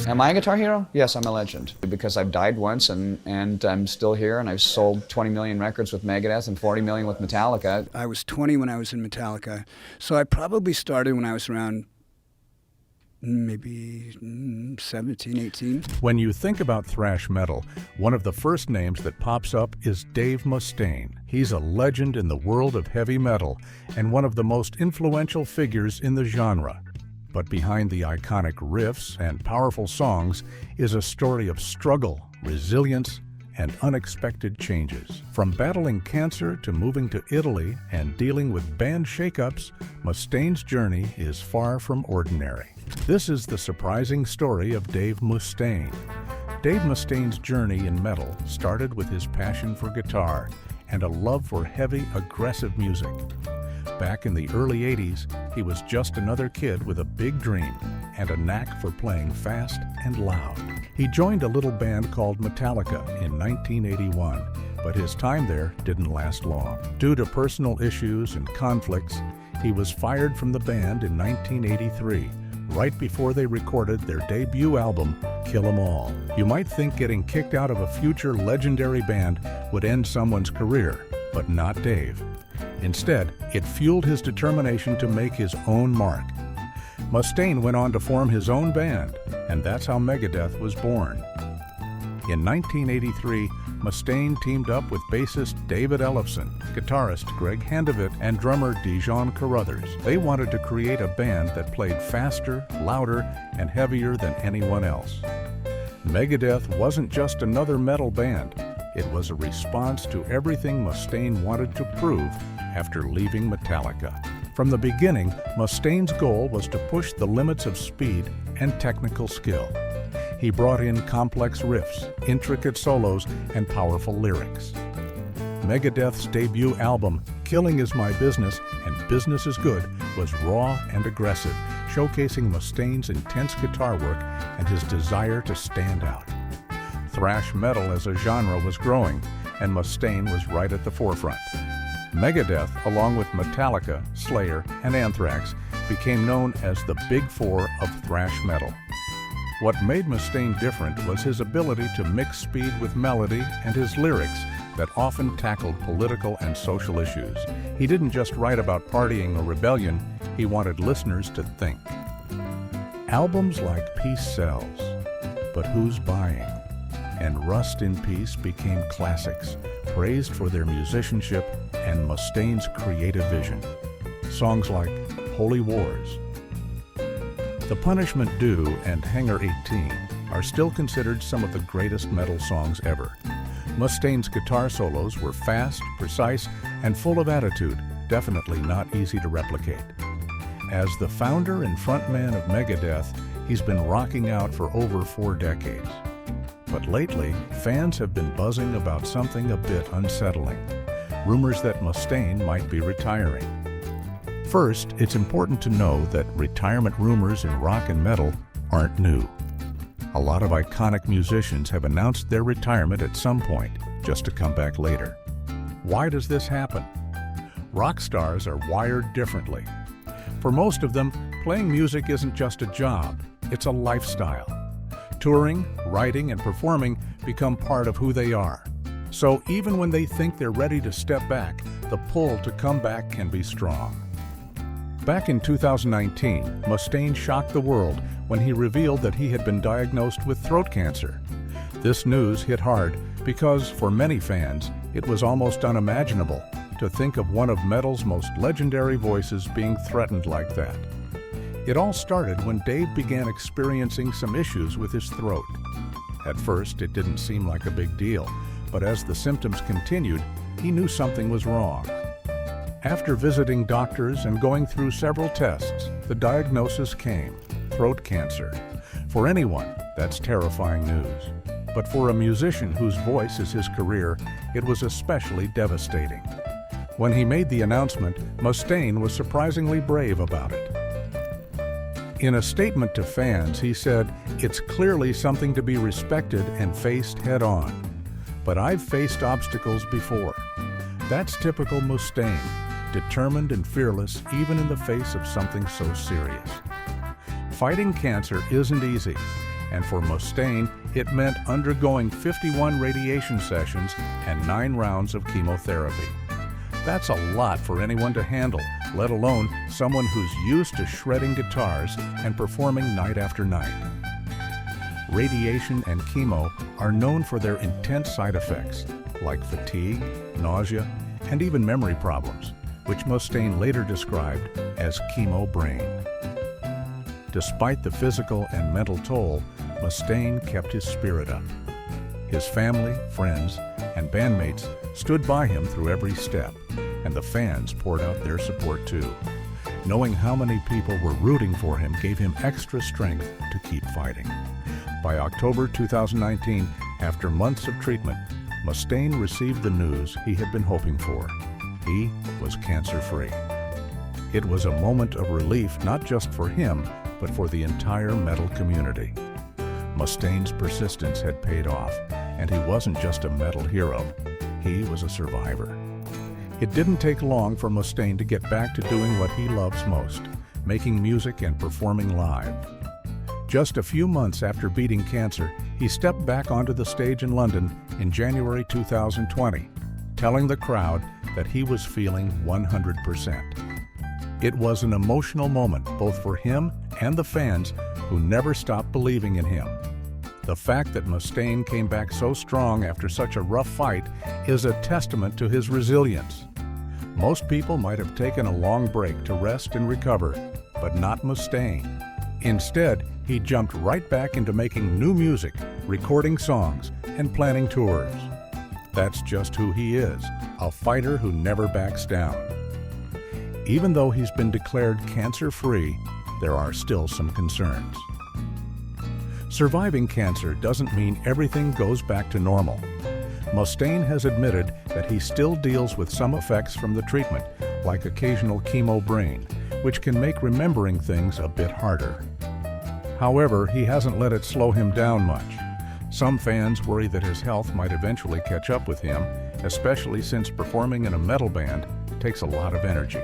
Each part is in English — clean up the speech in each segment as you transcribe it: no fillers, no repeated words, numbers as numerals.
Am I a guitar hero? Yes, I'm a legend. Because I've died once and I'm still here, and I've sold 20 million records with Megadeth and 40 million with Metallica. I was 20 when I was in Metallica, so I probably started when I was around maybe 17, 18. When you think about thrash metal, one of the first names that pops up is Dave Mustaine. He's a legend in the world of heavy metal and one of the most influential figures in the genre. But behind the iconic riffs and powerful songs is a story of struggle, resilience, and unexpected changes. From battling cancer to moving to Italy and dealing with band shakeups, Mustaine's journey is far from ordinary. This is the surprising story of Dave Mustaine. Dave Mustaine's journey in metal started with his passion for guitar and a love for heavy, aggressive music. Back in the early 80s, he was just another kid with a big dream and a knack for playing fast and loud. He joined a little band called Metallica in 1981, but his time there didn't last long. Due to personal issues and conflicts, he was fired from the band in 1983, right before they recorded their debut album, Kill 'Em All. You might think getting kicked out of a future legendary band would end someone's career, but not Dave. Instead, it fueled his determination to make his own mark. Mustaine went on to form his own band, and that's how Megadeth was born. In 1983, Mustaine teamed up with bassist David Ellefson, guitarist Greg Handevidt, and drummer Dijon Carruthers. They wanted to create a band that played faster, louder, and heavier than anyone else. Megadeth wasn't just another metal band. It was a response to everything Mustaine wanted to prove after leaving Metallica. From the beginning, Mustaine's goal was to push the limits of speed and technical skill. He brought in complex riffs, intricate solos, and powerful lyrics. Megadeth's debut album, Killing Is My Business and Business Is Good, was raw and aggressive, showcasing Mustaine's intense guitar work and his desire to stand out. Thrash metal as a genre was growing, and Mustaine was right at the forefront. Megadeth, along with Metallica, Slayer, and Anthrax, became known as the Big Four of thrash metal. What made Mustaine different was his ability to mix speed with melody and his lyrics that often tackled political and social issues. He didn't just write about partying or rebellion, he wanted listeners to think. Albums like Peace Sells, But Who's Buying? And Rust in Peace became classics, praised for their musicianship and Mustaine's creative vision. Songs like Holy Wars, The Punishment Due, and Hangar 18 are still considered some of the greatest metal songs ever. Mustaine's guitar solos were fast, precise, and full of attitude, definitely not easy to replicate. As the founder and frontman of Megadeth, he's been rocking out for over 4 decades. But lately, fans have been buzzing about something a bit unsettling. Rumors that Mustaine might be retiring. First, it's important to know that retirement rumors in rock and metal aren't new. A lot of iconic musicians have announced their retirement at some point, just to come back later. Why does this happen? Rock stars are wired differently. For most of them, playing music isn't just a job, it's a lifestyle. Touring, writing, and performing become part of who they are. So even when they think they're ready to step back, the pull to come back can be strong. Back in 2019, Mustaine shocked the world when he revealed that he had been diagnosed with throat cancer. This news hit hard because, for many fans, it was almost unimaginable to think of one of metal's most legendary voices being threatened like that. It all started when Dave began experiencing some issues with his throat. At first, it didn't seem like a big deal, but as the symptoms continued, he knew something was wrong. After visiting doctors and going through several tests, the diagnosis came: throat cancer. For anyone, that's terrifying news. But for a musician whose voice is his career, it was especially devastating. When he made the announcement, Mustaine was surprisingly brave about it. In a statement to fans, he said, "It's clearly something to be respected and faced head-on. But I've faced obstacles before." That's typical Mustaine, determined and fearless even in the face of something so serious. Fighting cancer isn't easy, and for Mustaine, it meant undergoing 51 radiation sessions and 9 rounds of chemotherapy. That's a lot for anyone to handle, let alone someone who's used to shredding guitars and performing night after night. Radiation and chemo are known for their intense side effects, like fatigue, nausea, and even memory problems, which Mustaine later described as chemo brain. Despite the physical and mental toll, Mustaine kept his spirit up. His family, friends, and bandmates stood by him through every step, and the fans poured out their support too. Knowing how many people were rooting for him gave him extra strength to keep fighting. By October 2019, after months of treatment, Mustaine received the news he had been hoping for. He was cancer-free. It was a moment of relief not just for him, but for the entire metal community. Mustaine's persistence had paid off, and he wasn't just a metal hero, he was a survivor. It didn't take long for Mustaine to get back to doing what he loves most, making music and performing live. Just a few months after beating cancer, he stepped back onto the stage in London in January 2020, telling the crowd that he was feeling 100%. It was an emotional moment both for him and the fans who never stopped believing in him. The fact that Mustaine came back so strong after such a rough fight is a testament to his resilience. Most people might have taken a long break to rest and recover, but not Mustaine. Instead, he jumped right back into making new music, recording songs, and planning tours. That's just who he is, a fighter who never backs down. Even though he's been declared cancer-free, there are still some concerns. Surviving cancer doesn't mean everything goes back to normal. Mustaine has admitted that he still deals with some effects from the treatment, like occasional chemo brain, which can make remembering things a bit harder. However, he hasn't let it slow him down much. Some fans worry that his health might eventually catch up with him, especially since performing in a metal band takes a lot of energy.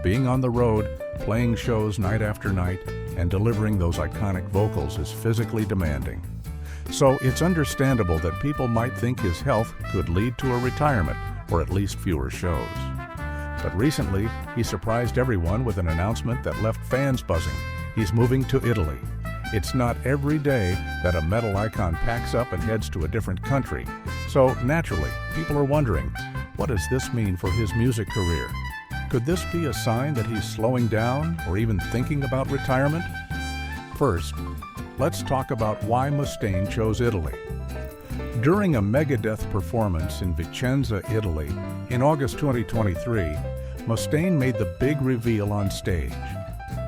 Being on the road, playing shows night after night, and delivering those iconic vocals is physically demanding. So it's understandable that people might think his health could lead to a retirement, or at least fewer shows. But recently, he surprised everyone with an announcement that left fans buzzing. He's moving to Italy. It's not every day that a metal icon packs up and heads to a different country. So naturally, people are wondering, what does this mean for his music career? Could this be a sign that he's slowing down or even thinking about retirement? First, let's talk about why Mustaine chose Italy. During a Megadeth performance in Vicenza, Italy, in August 2023, Mustaine made the big reveal on stage.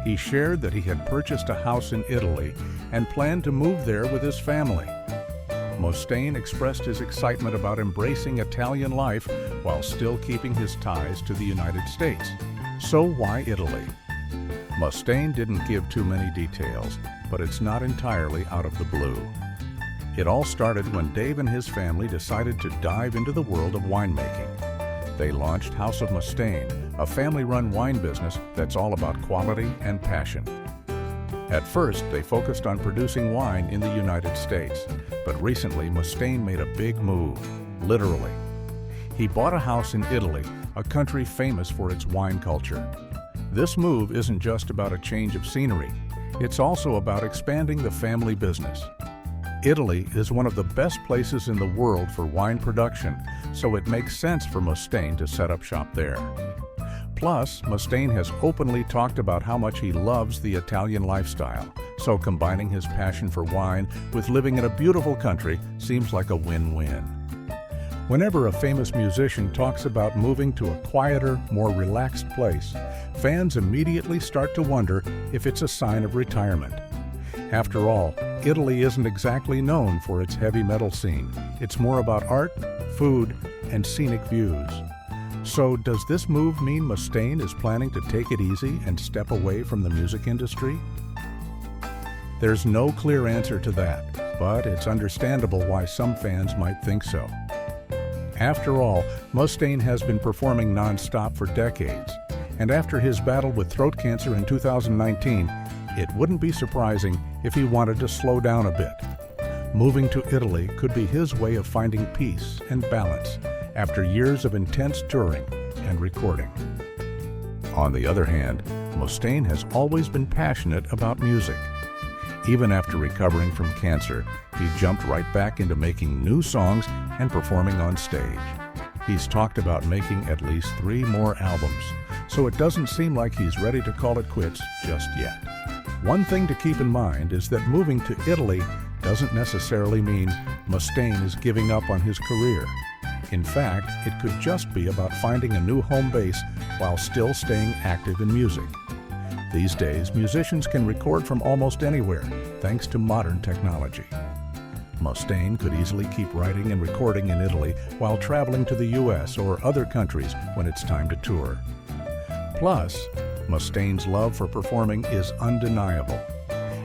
He shared that he had purchased a house in Italy and planned to move there with his family. Mustaine expressed his excitement about embracing Italian life while still keeping his ties to the United States. So why Italy? Mustaine didn't give too many details, but it's not entirely out of the blue. It all started when Dave and his family decided to dive into the world of winemaking. They launched House of Mustaine, a family-run wine business that's all about quality and passion. At first, they focused on producing wine in the United States, but recently Mustaine made a big move, literally. He bought a house in Italy, a country famous for its wine culture. This move isn't just about a change of scenery, it's also about expanding the family business. Italy is one of the best places in the world for wine production, so it makes sense for Mustaine to set up shop there. Plus, Mustaine has openly talked about how much he loves the Italian lifestyle, so combining his passion for wine with living in a beautiful country seems like a win-win. Whenever a famous musician talks about moving to a quieter, more relaxed place, fans immediately start to wonder if it's a sign of retirement. After all, Italy isn't exactly known for its heavy metal scene. It's more about art, food, and scenic views. So does this move mean Mustaine is planning to take it easy and step away from the music industry? There's no clear answer to that, but it's understandable why some fans might think so. After all, Mustaine has been performing non-stop for decades, and after his battle with throat cancer in 2019, It wouldn't be surprising if he wanted to slow down a bit. Moving to Italy could be his way of finding peace and balance after years of intense touring and recording. On the other hand, Mustaine has always been passionate about music. Even after recovering from cancer, he jumped right back into making new songs and performing on stage. He's talked about making at least 3 more albums, so it doesn't seem like he's ready to call it quits just yet. One thing to keep in mind is that moving to Italy doesn't necessarily mean Mustaine is giving up on his career. In fact, it could just be about finding a new home base while still staying active in music. These days, musicians can record from almost anywhere, thanks to modern technology. Mustaine could easily keep writing and recording in Italy while traveling to the US or other countries when it's time to tour. Plus, Mustaine's love for performing is undeniable.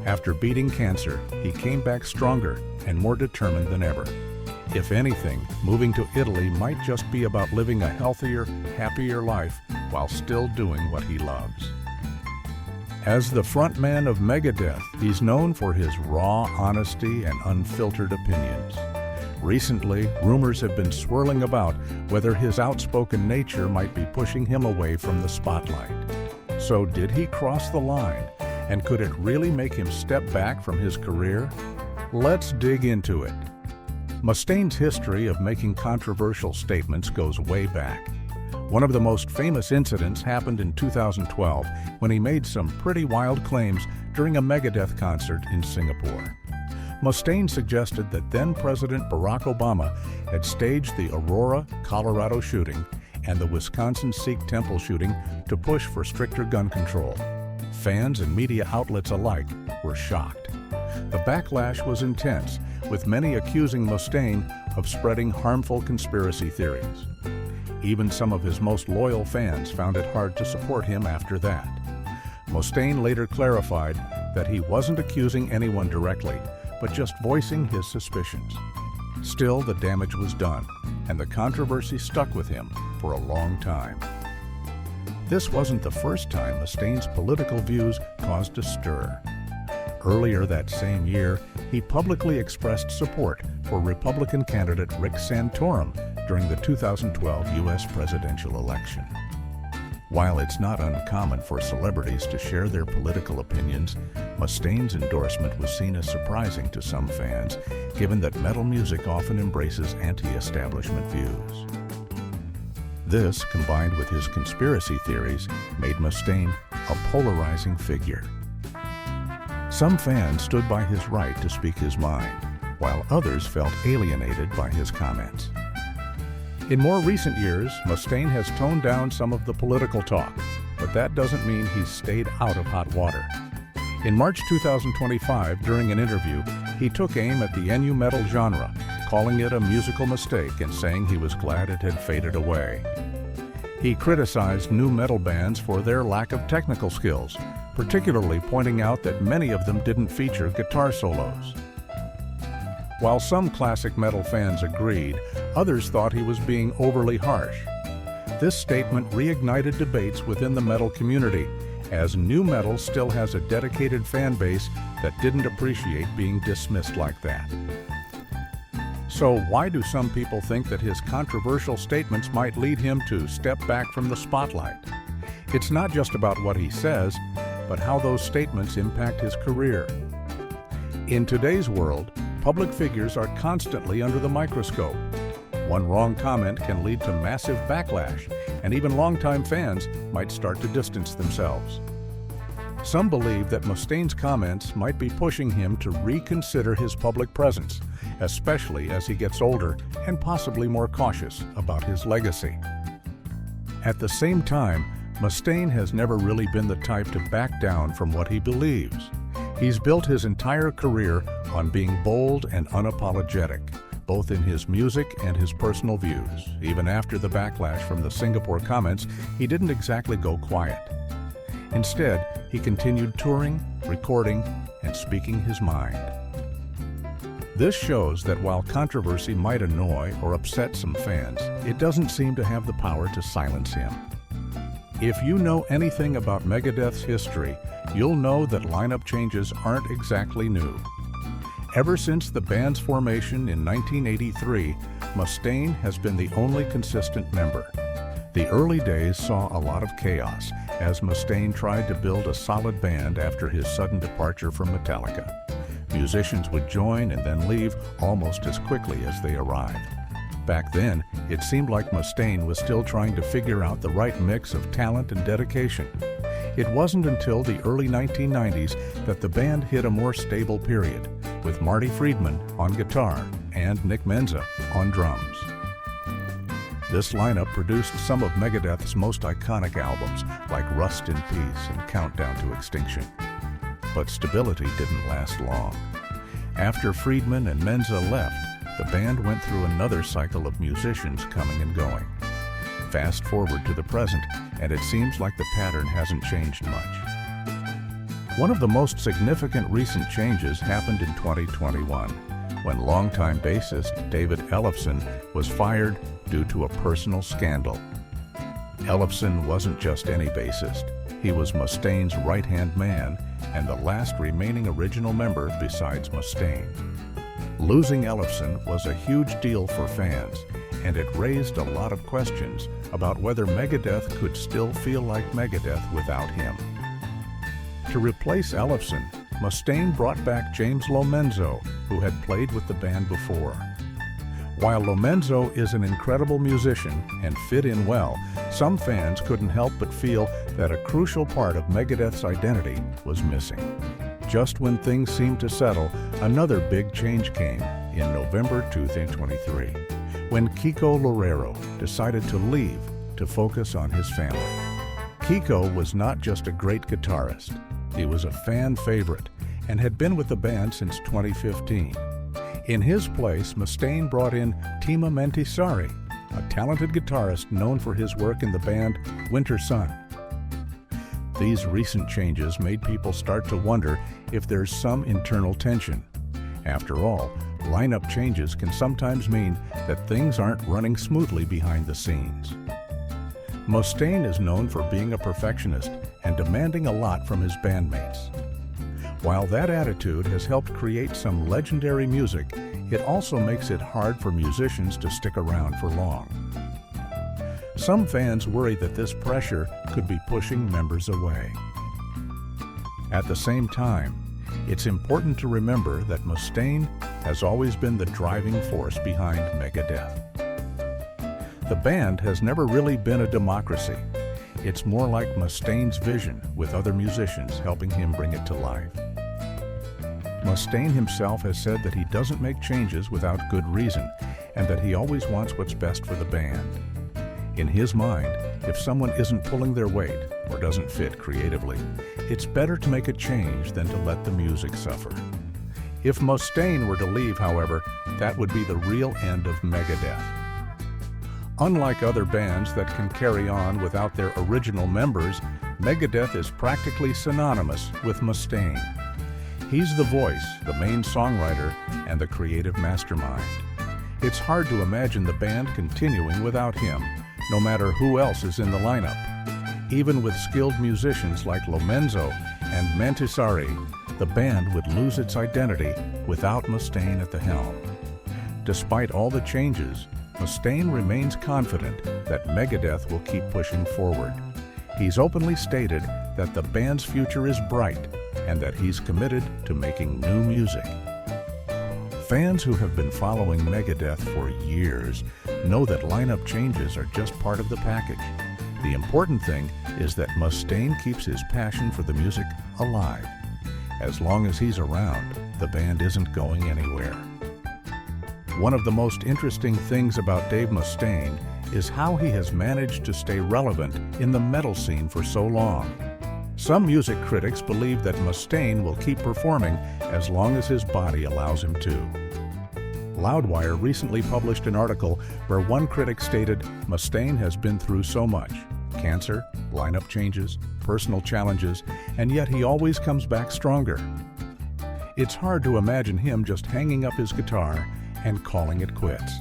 After beating cancer, he came back stronger and more determined than ever. If anything, moving to Italy might just be about living a healthier, happier life while still doing what he loves. As the frontman of Megadeth, he's known for his raw honesty and unfiltered opinions. Recently, rumors have been swirling about whether his outspoken nature might be pushing him away from the spotlight. So did he cross the line, and could it really make him step back from his career? Let's dig into it. Mustaine's history of making controversial statements goes way back. One of the most famous incidents happened in 2012 when he made some pretty wild claims during a Megadeth concert in Singapore. Mustaine suggested that then-President Barack Obama had staged the Aurora, Colorado shooting and the Wisconsin Sikh temple shooting to push for stricter gun control. Fans and media outlets alike were shocked. The backlash was intense, with many accusing Mustaine of spreading harmful conspiracy theories. Even some of his most loyal fans found it hard to support him after that. Mustaine later clarified that he wasn't accusing anyone directly, but just voicing his suspicions. Still, the damage was done, and the controversy stuck with him for a long time. This wasn't the first time Mustaine's political views caused a stir. Earlier that same year, he publicly expressed support for Republican candidate Rick Santorum during the 2012 U.S. presidential election. While it's not uncommon for celebrities to share their political opinions, Mustaine's endorsement was seen as surprising to some fans, given that metal music often embraces anti-establishment views. This, combined with his conspiracy theories, made Mustaine a polarizing figure. Some fans stood by his right to speak his mind, while others felt alienated by his comments. In more recent years, Mustaine has toned down some of the political talk, but that doesn't mean he's stayed out of hot water. In March 2025, during an interview, he took aim at the nu metal genre, calling it a musical mistake and saying he was glad it had faded away. He criticized nu metal bands for their lack of technical skills, particularly pointing out that many of them didn't feature guitar solos. While some classic metal fans agreed, others thought he was being overly harsh. This statement reignited debates within the metal community, as nu metal still has a dedicated fan base that didn't appreciate being dismissed like that. So why do some people think that his controversial statements might lead him to step back from the spotlight? It's not just about what he says, but how those statements impact his career. In today's world, public figures are constantly under the microscope. One wrong comment can lead to massive backlash, and even longtime fans might start to distance themselves. Some believe that Mustaine's comments might be pushing him to reconsider his public presence, especially as he gets older and possibly more cautious about his legacy. At the same time, Mustaine has never really been the type to back down from what he believes. He's built his entire career on being bold and unapologetic, both in his music and his personal views. Even after the backlash from the Singapore comments, he didn't exactly go quiet. Instead, he continued touring, recording, and speaking his mind. This shows that while controversy might annoy or upset some fans, it doesn't seem to have the power to silence him. If you know anything about Megadeth's history, you'll know that lineup changes aren't exactly new. Ever since the band's formation in 1983, Mustaine has been the only consistent member. The early days saw a lot of chaos as Mustaine tried to build a solid band after his sudden departure from Metallica. Musicians would join and then leave almost as quickly as they arrived. Back then, it seemed like Mustaine was still trying to figure out the right mix of talent and dedication. It wasn't until the early 1990s that the band hit a more stable period, with Marty Friedman on guitar and Nick Menza on drums. This lineup produced some of Megadeth's most iconic albums, like Rust in Peace and Countdown to Extinction. But stability didn't last long. After Friedman and Menza left, the band went through another cycle of musicians coming and going. Fast forward to the present, and it seems like the pattern hasn't changed much. One of the most significant recent changes happened in 2021, when longtime bassist David Ellefson was fired due to a personal scandal. Ellefson wasn't just any bassist. He was Mustaine's right-hand man and the last remaining original member besides Mustaine. Losing Ellefson was a huge deal for fans, and it raised a lot of questions about whether Megadeth could still feel like Megadeth without him. To replace Ellefson, Mustaine brought back James Lomenzo, who had played with the band before. While Lomenzo is an incredible musician and fit in well, some fans couldn't help but feel that a crucial part of Megadeth's identity was missing. Just when things seemed to settle, another big change came in November 2023, when Kiko Loureiro decided to leave to focus on his family. Kiko was not just a great guitarist. He was a fan favorite and had been with the band since 2015. In his place, Mustaine brought in Timo Mentisari, a talented guitarist known for his work in the band Winter Sun. These recent changes made people start to wonder if there's some internal tension. After all, lineup changes can sometimes mean that things aren't running smoothly behind the scenes. Mustaine is known for being a perfectionist and demanding a lot from his bandmates. While that attitude has helped create some legendary music, it also makes it hard for musicians to stick around for long. Some fans worry that this pressure could be pushing members away. At the same time, it's important to remember that Mustaine has always been the driving force behind Megadeth. The band has never really been a democracy. It's more like Mustaine's vision, with other musicians helping him bring it to life. Mustaine himself has said that he doesn't make changes without good reason, and that he always wants what's best for the band. In his mind, if someone isn't pulling their weight or doesn't fit creatively, it's better to make a change than to let the music suffer. If Mustaine were to leave, however, that would be the real end of Megadeth. Unlike other bands that can carry on without their original members, Megadeth is practically synonymous with Mustaine. He's the voice, the main songwriter, and the creative mastermind. It's hard to imagine the band continuing without him, no matter who else is in the lineup. Even with skilled musicians like Lomenzo and Mentisari, the band would lose its identity without Mustaine at the helm. Despite all the changes, Mustaine remains confident that Megadeth will keep pushing forward. He's openly stated that the band's future is bright and that he's committed to making new music. Fans who have been following Megadeth for years know that lineup changes are just part of the package. The important thing is that Mustaine keeps his passion for the music alive. As long as he's around, the band isn't going anywhere. One of the most interesting things about Dave Mustaine is how he has managed to stay relevant in the metal scene for so long. Some music critics believe that Mustaine will keep performing as long as his body allows him to. Loudwire recently published an article where one critic stated Mustaine has been through so much: cancer, lineup changes, personal challenges, and yet he always comes back stronger. It's hard to imagine him just hanging up his guitar and calling it quits.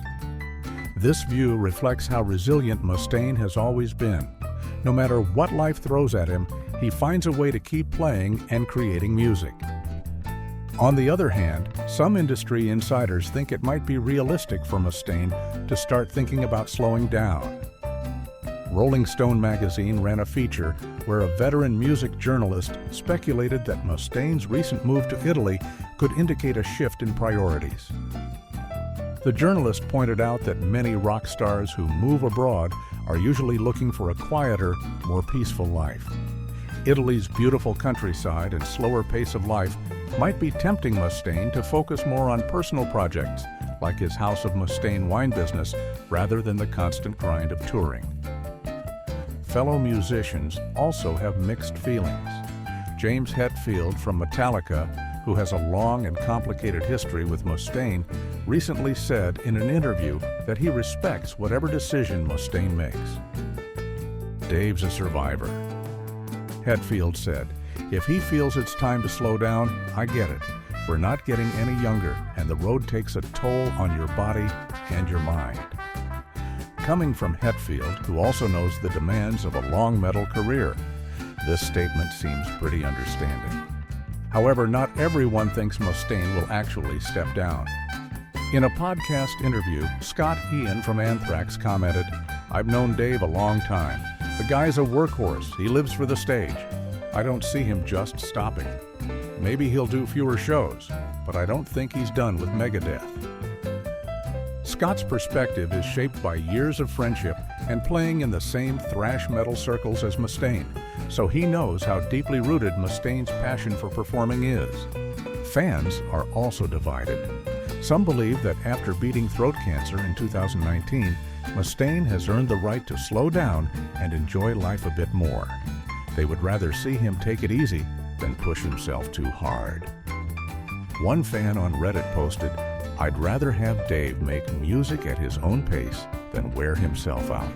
This view reflects how resilient Mustaine has always been. No matter what life throws at him, he finds a way to keep playing and creating music. On the other hand, some industry insiders think it might be realistic for Mustaine to start thinking about slowing down. Rolling Stone magazine ran a feature where a veteran music journalist speculated that Mustaine's recent move to Italy could indicate a shift in priorities. The journalist pointed out that many rock stars who move abroad are usually looking for a quieter, more peaceful life. Italy's beautiful countryside and slower pace of life might be tempting Mustaine to focus more on personal projects, like his House of Mustaine wine business, rather than the constant grind of touring. Fellow musicians also have mixed feelings. James Hetfield from Metallica, who has a long and complicated history with Mustaine, recently said in an interview that he respects whatever decision Mustaine makes. Dave's a survivor. Hetfield said, "If he feels it's time to slow down, I get it. We're not getting any younger, and the road takes a toll on your body and your mind." Coming from Hetfield, who also knows the demands of a long metal career, this statement seems pretty understanding. However, not everyone thinks Mustaine will actually step down. In a podcast interview, Scott Ian from Anthrax commented, "I've known Dave a long time. The guy's a workhorse. He lives for the stage. I don't see him just stopping. Maybe he'll do fewer shows, but I don't think he's done with Megadeth." Scott's perspective is shaped by years of friendship and playing in the same thrash metal circles as Mustaine, so he knows how deeply rooted Mustaine's passion for performing is. Fans are also divided. Some believe that after beating throat cancer in 2019, Mustaine has earned the right to slow down and enjoy life a bit more. They would rather see him take it easy than push himself too hard. One fan on Reddit posted, "I'd rather have Dave make music at his own pace than wear himself out.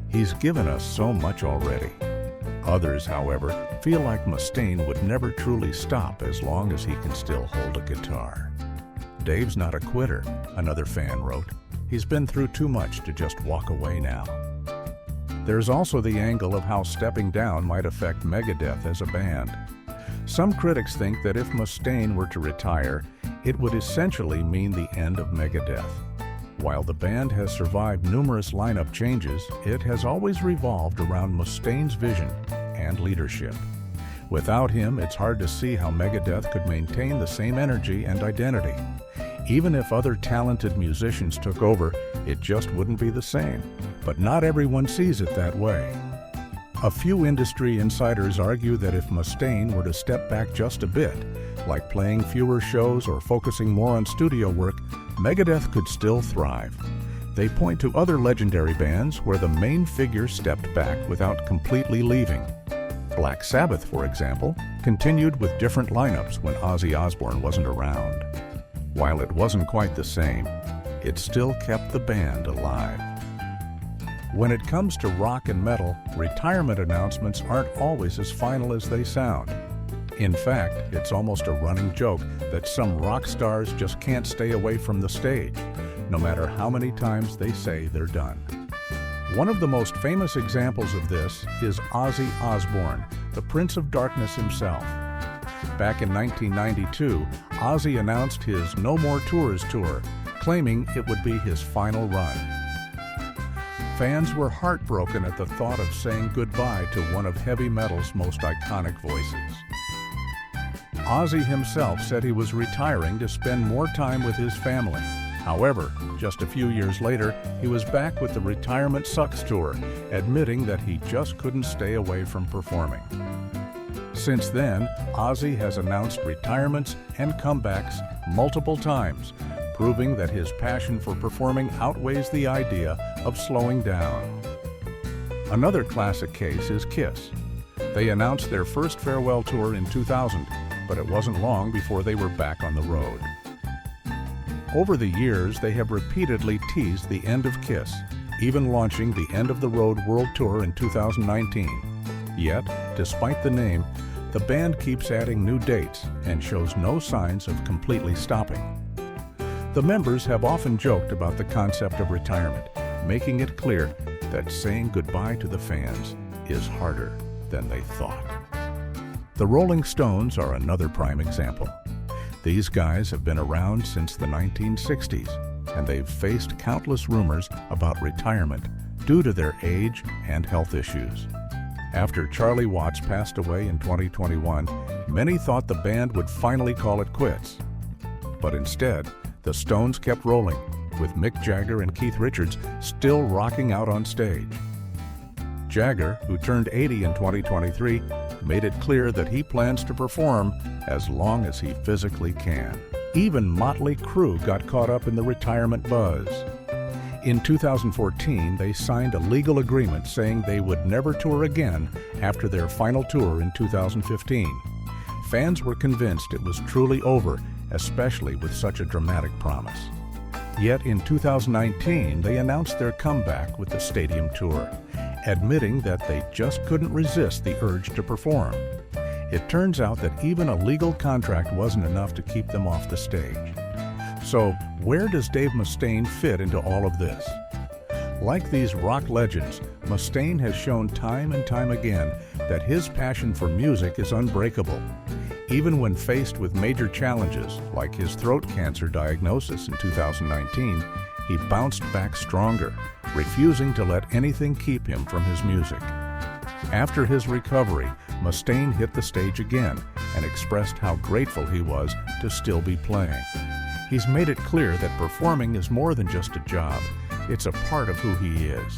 He's given us so much already." Others, however, feel like Mustaine would never truly stop as long as he can still hold a guitar. "Dave's not a quitter," another fan wrote. "He's been through too much to just walk away now." There's also the angle of how stepping down might affect Megadeth as a band. Some critics think that if Mustaine were to retire, it would essentially mean the end of Megadeth. While the band has survived numerous lineup changes, it has always revolved around Mustaine's vision and leadership. Without him, it's hard to see how Megadeth could maintain the same energy and identity. Even if other talented musicians took over, it just wouldn't be the same. But not everyone sees it that way. A few industry insiders argue that if Mustaine were to step back just a bit, like playing fewer shows or focusing more on studio work, Megadeth could still thrive. They point to other legendary bands where the main figure stepped back without completely leaving. Black Sabbath, for example, continued with different lineups when Ozzy Osbourne wasn't around. While it wasn't quite the same, it still kept the band alive. When it comes to rock and metal, retirement announcements aren't always as final as they sound. In fact, it's almost a running joke that some rock stars just can't stay away from the stage, no matter how many times they say they're done. One of the most famous examples of this is Ozzy Osbourne, the Prince of Darkness himself. Back in 1992, Ozzy announced his No More Tours tour, claiming it would be his final run. Fans were heartbroken at the thought of saying goodbye to one of heavy metal's most iconic voices. Ozzy himself said he was retiring to spend more time with his family. However, just a few years later, he was back with the Retirement Sucks tour, admitting that he just couldn't stay away from performing. Since then, Ozzy has announced retirements and comebacks multiple times, proving that his passion for performing outweighs the idea of slowing down. Another classic case is Kiss. They announced their first farewell tour in 2000, but it wasn't long before they were back on the road. Over the years, they have repeatedly teased the end of Kiss, even launching the End of the Road World Tour in 2019. Yet, despite the name, the band keeps adding new dates and shows no signs of completely stopping. The members have often joked about the concept of retirement, making it clear that saying goodbye to the fans is harder than they thought. The Rolling Stones are another prime example. These guys have been around since the 1960s, and they've faced countless rumors about retirement due to their age and health issues. After Charlie Watts passed away in 2021, many thought the band would finally call it quits. But instead, the Stones kept rolling, with Mick Jagger and Keith Richards still rocking out on stage. Jagger, who turned 80 in 2023, made it clear that he plans to perform as long as he physically can. Even Motley Crue got caught up in the retirement buzz. In 2014, they signed a legal agreement saying they would never tour again after their final tour in 2015. Fans were convinced it was truly over, especially with such a dramatic promise. Yet in 2019, they announced their comeback with the stadium tour, admitting that they just couldn't resist the urge to perform. It turns out that even a legal contract wasn't enough to keep them off the stage. So, where does Dave Mustaine fit into all of this? Like these rock legends, Mustaine has shown time and time again that his passion for music is unbreakable. Even when faced with major challenges, like his throat cancer diagnosis in 2019, he bounced back stronger, refusing to let anything keep him from his music. After his recovery, Mustaine hit the stage again and expressed how grateful he was to still be playing. He's made it clear that performing is more than just a job, it's a part of who he is.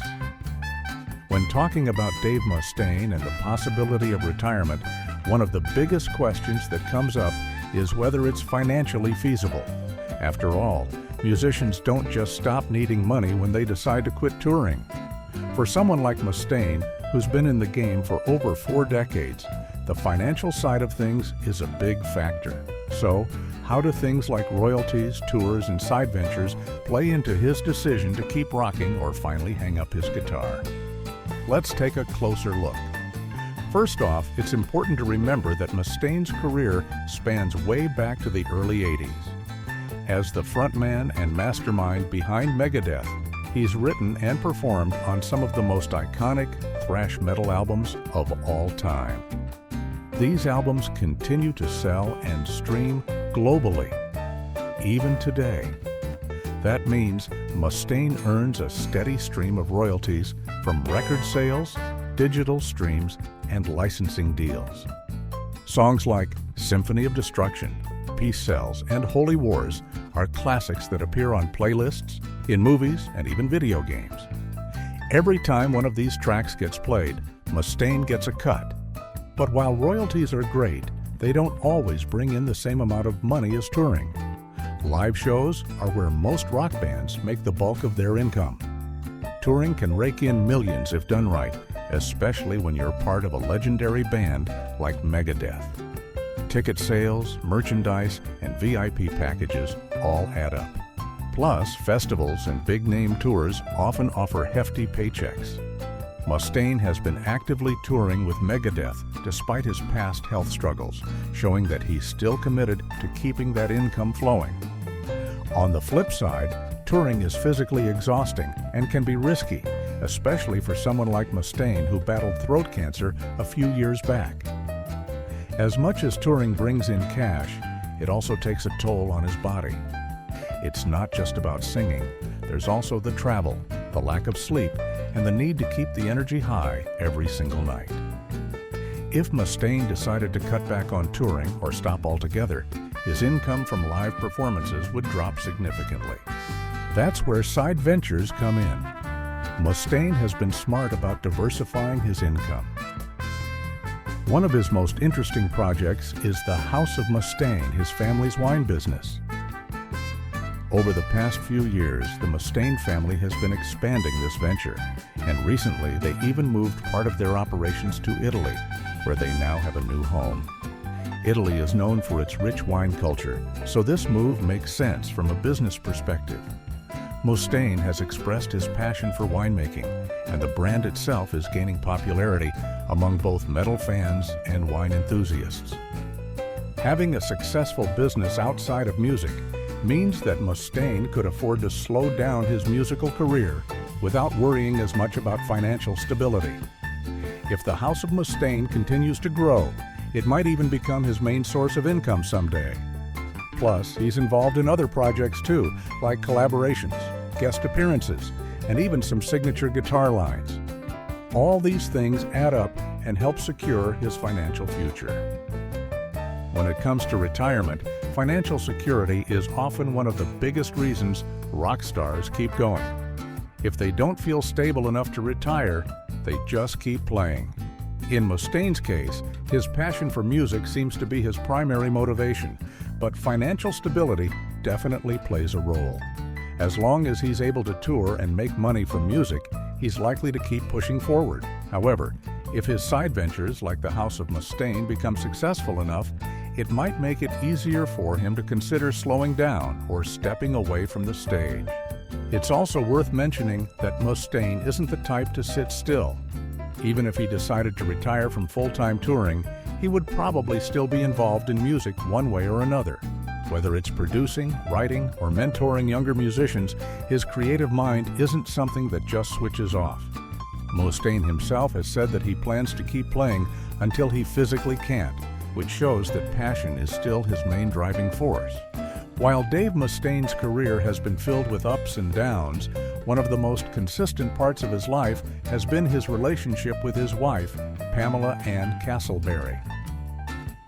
When talking about Dave Mustaine and the possibility of retirement, one of the biggest questions that comes up is whether it's financially feasible. After all, musicians don't just stop needing money when they decide to quit touring. For someone like Mustaine, who's been in the game for over 4 decades, the financial side of things is a big factor. So, how do things like royalties, tours, and side ventures play into his decision to keep rocking or finally hang up his guitar? Let's take a closer look. First off, it's important to remember that Mustaine's career spans way back to the early 80s. As the frontman and mastermind behind Megadeth, he's written and performed on some of the most iconic thrash metal albums of all time. These albums continue to sell and stream globally, even today. That means Mustaine earns a steady stream of royalties from record sales, digital streams, and licensing deals. Songs like Symphony of Destruction, Peace Sells, and Holy Wars are classics that appear on playlists, in movies, and even video games. Every time one of these tracks gets played, Mustaine gets a cut. But while royalties are great, they don't always bring in the same amount of money as touring. Live shows are where most rock bands make the bulk of their income. Touring can rake in millions if done right, especially when you're part of a legendary band like Megadeth. Ticket sales, merchandise, and VIP packages all add up. Plus, festivals and big-name tours often offer hefty paychecks. Mustaine has been actively touring with Megadeth despite his past health struggles, showing that he's still committed to keeping that income flowing. On the flip side, touring is physically exhausting and can be risky, especially for someone like Mustaine who battled throat cancer a few years back. As much as touring brings in cash, it also takes a toll on his body. It's not just about singing, there's also the travel, the lack of sleep, and the need to keep the energy high every single night. If Mustaine decided to cut back on touring or stop altogether, his income from live performances would drop significantly. That's where side ventures come in. Mustaine has been smart about diversifying his income. One of his most interesting projects is the House of Mustaine, his family's wine business. Over the past few years, the Mustaine family has been expanding this venture, and recently they even moved part of their operations to Italy, where they now have a new home. Italy is known for its rich wine culture, so this move makes sense from a business perspective. Mustaine has expressed his passion for winemaking, and the brand itself is gaining popularity among both metal fans and wine enthusiasts. Having a successful business outside of music means that Mustaine could afford to slow down his musical career without worrying as much about financial stability. If the House of Mustaine continues to grow, it might even become his main source of income someday. Plus, he's involved in other projects too, like collaborations, guest appearances, and even some signature guitar lines. All these things add up and help secure his financial future. When it comes to retirement, financial security is often one of the biggest reasons rock stars keep going. If they don't feel stable enough to retire, they just keep playing. In Mustaine's case, his passion for music seems to be his primary motivation, but financial stability definitely plays a role. As long as he's able to tour and make money from music, he's likely to keep pushing forward. However, if his side ventures like the House of Mustaine become successful enough, it might make it easier for him to consider slowing down or stepping away from the stage. It's also worth mentioning that Mustaine isn't the type to sit still. Even if he decided to retire from full-time touring, he would probably still be involved in music one way or another. Whether it's producing, writing, or mentoring younger musicians, his creative mind isn't something that just switches off. Mustaine himself has said that he plans to keep playing until he physically can't, which shows that passion is still his main driving force. While Dave Mustaine's career has been filled with ups and downs, one of the most consistent parts of his life has been his relationship with his wife, Pamela Ann Castleberry.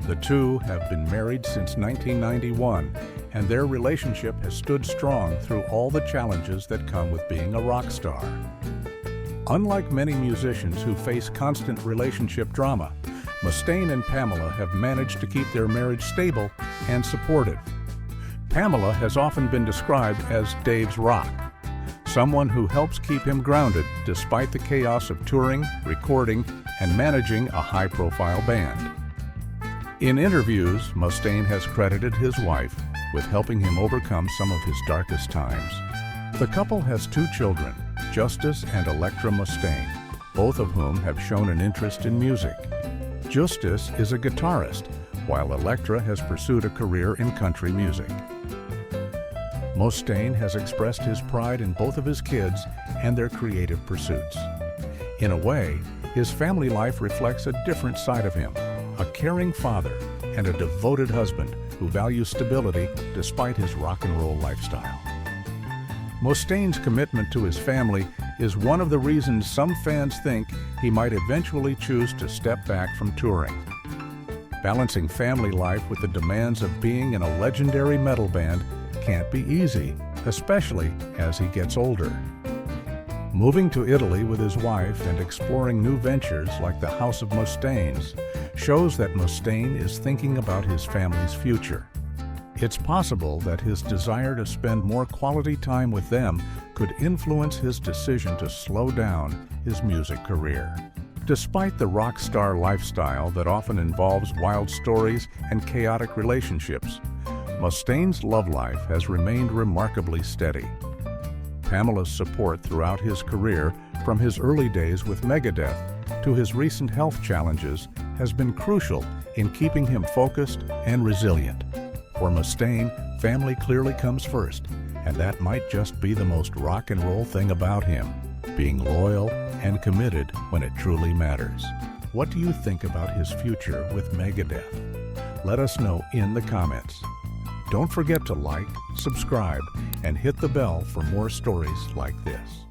The two have been married since 1991, and their relationship has stood strong through all the challenges that come with being a rock star. Unlike many musicians who face constant relationship drama, Mustaine and Pamela have managed to keep their marriage stable and supportive. Pamela has often been described as Dave's rock, someone who helps keep him grounded despite the chaos of touring, recording, and managing a high-profile band. In interviews, Mustaine has credited his wife with helping him overcome some of his darkest times. The couple has 2 children, Justice and Electra Mustaine, both of whom have shown an interest in music. Justice is a guitarist, while Electra has pursued a career in country music. Mustaine has expressed his pride in both of his kids and their creative pursuits. In a way, his family life reflects a different side of him, a caring father and a devoted husband who values stability despite his rock and roll lifestyle. Mustaine's commitment to his family is one of the reasons some fans think he might eventually choose to step back from touring. Balancing family life with the demands of being in a legendary metal band can't be easy, especially as he gets older. Moving to Italy with his wife and exploring new ventures like the House of Mustaine's shows that Mustaine is thinking about his family's future. It's possible that his desire to spend more quality time with them could influence his decision to slow down his music career. Despite the rock star lifestyle that often involves wild stories and chaotic relationships, Mustaine's love life has remained remarkably steady. Pamela's support throughout his career, from his early days with Megadeth to his recent health challenges, has been crucial in keeping him focused and resilient. For Mustaine, family clearly comes first, and that might just be the most rock and roll thing about him, being loyal and committed when it truly matters. What do you think about his future with Megadeth? Let us know in the comments. Don't forget to like, subscribe, and hit the bell for more stories like this.